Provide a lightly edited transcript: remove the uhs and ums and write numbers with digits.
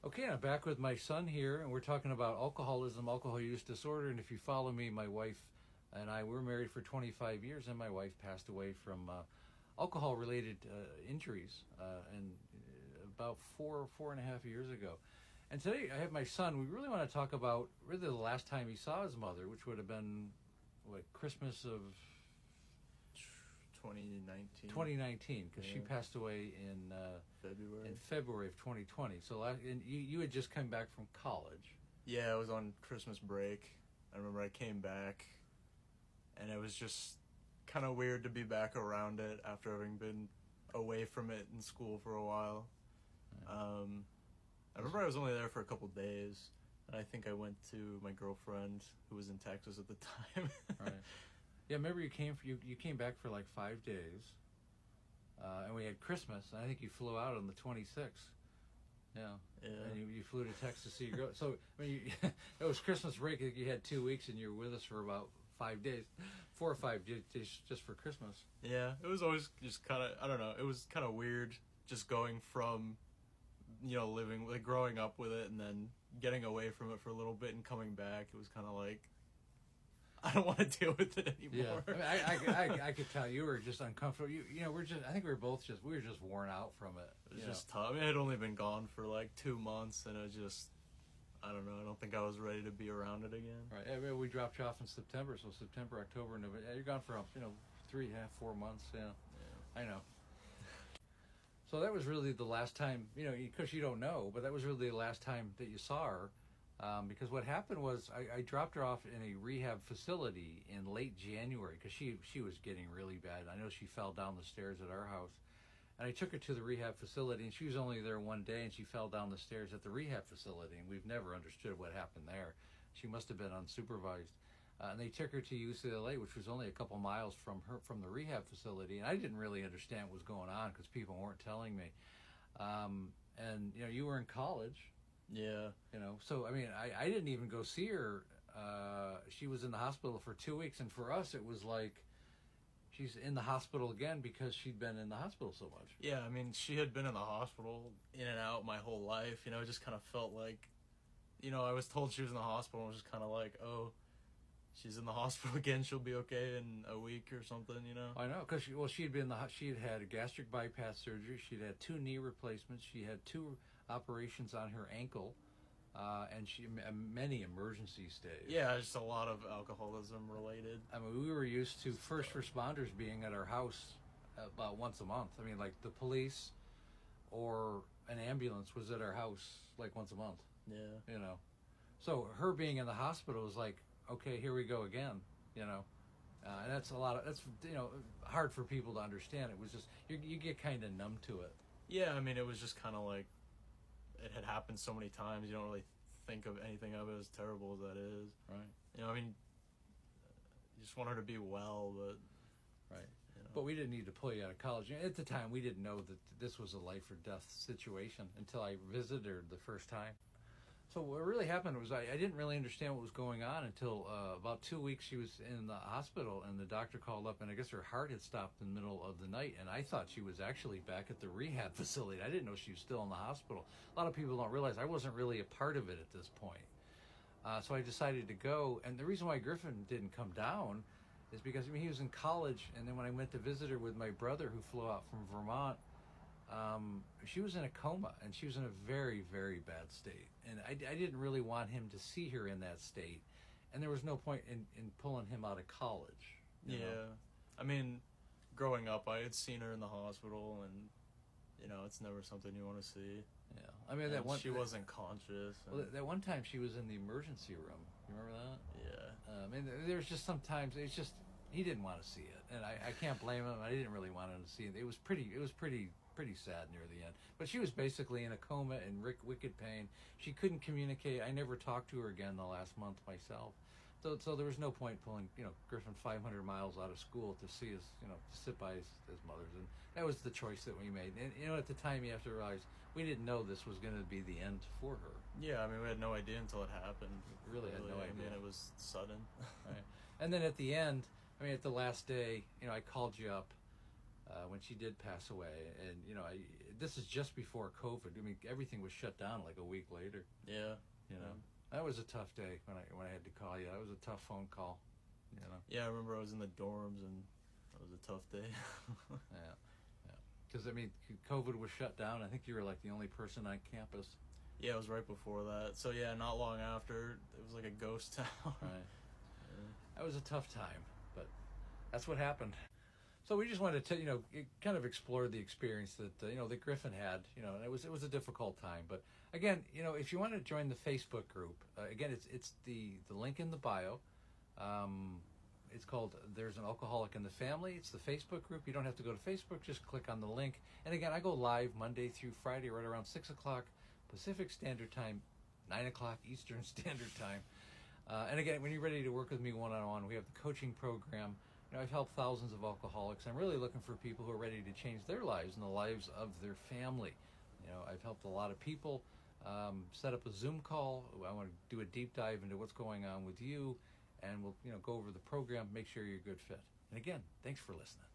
Okay, I'm back with my son here, and we're talking about alcoholism, alcohol use disorder. And if you follow me, my wife and I were married for 25 years, and my wife passed away from alcohol-related injuries, and about 4.5 years ago. And today I have my son. We really want to talk about really the last time he saw his mother, which would have been Christmas of 2019, because she passed away in February of 2020. So and you had just come back from college. Yeah, I was on Christmas break. I remember I came back, and it was just kind of weird to be back around it after having been away from it in school for a while. I remember I was only there for a couple days, and I think I went to my girlfriend, who was in Texas at the time. Right. Yeah, remember you came back for like 5 days, and we had Christmas. And I think you flew out on the 26th. Yeah. And you flew to Texas to see your girl. So I mean, it was Christmas break. You had 2 weeks, and you were with us for about 5 days, 4 or 5 days just for Christmas. Yeah, it was always just kind of, I don't know, it was kind of weird just going from, growing up with it and then getting away from it for a little bit and coming back. It was kind of like, I don't want to deal with it anymore. Yeah, I mean, I could tell you were just uncomfortable. I think we were just worn out from it. It was just tough. I mean, I had only been gone for like 2 months, and it was just, I don't know. I don't think I was ready to be around it again. Right. I mean, we dropped you off in September, so September, October, November. You're gone for 3.5, 4 months. Yeah. I know. So that was really the last time, because you don't know, but that was really the last time that you saw her. Because what happened was I dropped her off in a rehab facility in late January because she was getting really bad. I know she fell down the stairs at our house. And I took her to the rehab facility, and she was only there one day, and she fell down the stairs at the rehab facility, and we've never understood what happened there. She must have been unsupervised. And they took her to UCLA, which was only a couple miles from the rehab facility, and I didn't really understand what was going on because people weren't telling me. And you were in college. Yeah. So, I mean, I didn't even go see her. She was in the hospital for 2 weeks, and for us, it was like she's in the hospital again because she'd been in the hospital so much. Yeah, I mean, she had been in the hospital in and out my whole life. It just kind of felt like, I was told she was in the hospital, and it was just kind of like, oh, she's in the hospital again, she'll be okay in a week or something, I know, because she had had a gastric bypass surgery, she'd had 2 knee replacements, she had 2 operations on her ankle, and many emergency stays. Yeah, just a lot of alcoholism related. I mean, we were used to first responders being at our house about once a month. I mean, like the police or an ambulance was at our house like once a month. Yeah. So her being in the hospital was like, okay, here we go again, and that's hard for people to understand. It was just, you get kind of numb to it. Yeah, I mean, it was just kind of like, it had happened so many times, you don't really think of anything of it as terrible as that is. Right. I mean, you just want her to be well, but... Right. But we didn't need to pull you out of college. At the time, we didn't know that this was a life or death situation until I visited her the first time. So what really happened was I didn't really understand what was going on until about 2 weeks she was in the hospital, and the doctor called up, and I guess her heart had stopped in the middle of the night, and I thought she was actually back at the rehab facility. I didn't know she was still in the hospital. A lot of people don't realize I wasn't really a part of it at this point. So I decided to go, and the reason why Griffin didn't come down is because he was in college, and then when I went to visit her with my brother who flew out from Vermont, she was in a coma, and she was in a very, very bad state. And I didn't really want him to see her in that state. And there was no point in pulling him out of college. You know? I mean, growing up, I had seen her in the hospital, and, it's never something you want to see. Yeah. I mean, she wasn't conscious. Well, that one time she was in the emergency room. You remember that? Yeah. I mean, there's just sometimes, it's just, he didn't want to see it. And I can't blame him. I didn't really want him to see it. It was pretty sad near the end. But she was basically in a coma in wicked pain. She couldn't communicate. I never talked to her again the last month myself. So there was no point pulling, Griffin 500 miles out of school to see his, to sit by his mother's. And that was the choice that we made. And, at the time you have to realize we didn't know this was going to be the end for her. Yeah, I mean, we had no idea until it happened. We really had no idea. I mean, it was sudden. Right. And then at the end, at the last day, I called you up when she did pass away, and this is just before COVID. I mean, everything was shut down like a week later. Yeah. You know, that was a tough day when I had to call you. That was a tough phone call. You know. Yeah, I remember I was in the dorms and that was a tough day. Yeah. Because I mean, COVID was shut down. I think you were like the only person on campus. Yeah, it was right before that. So yeah, not long after, it was like a ghost town. Right. That was a tough time, but that's what happened. So we just wanted to, kind of explore the experience that that Griffin had. And it was a difficult time. But again, if you want to join the Facebook group, again, it's the link in the bio. It's called "There's an Alcoholic in the Family." It's the Facebook group. You don't have to go to Facebook; just click on the link. And again, I go live Monday through Friday, right around 6:00 Pacific Standard Time, 9:00 Eastern Standard Time. And again, when you're ready to work with me one-on-one, we have the coaching program. I've helped thousands of alcoholics. I'm really looking for people who are ready to change their lives and the lives of their family. I've helped a lot of people set up a Zoom call. I want to do a deep dive into what's going on with you, and we'll go over the program, make sure you're a good fit. And again, thanks for listening.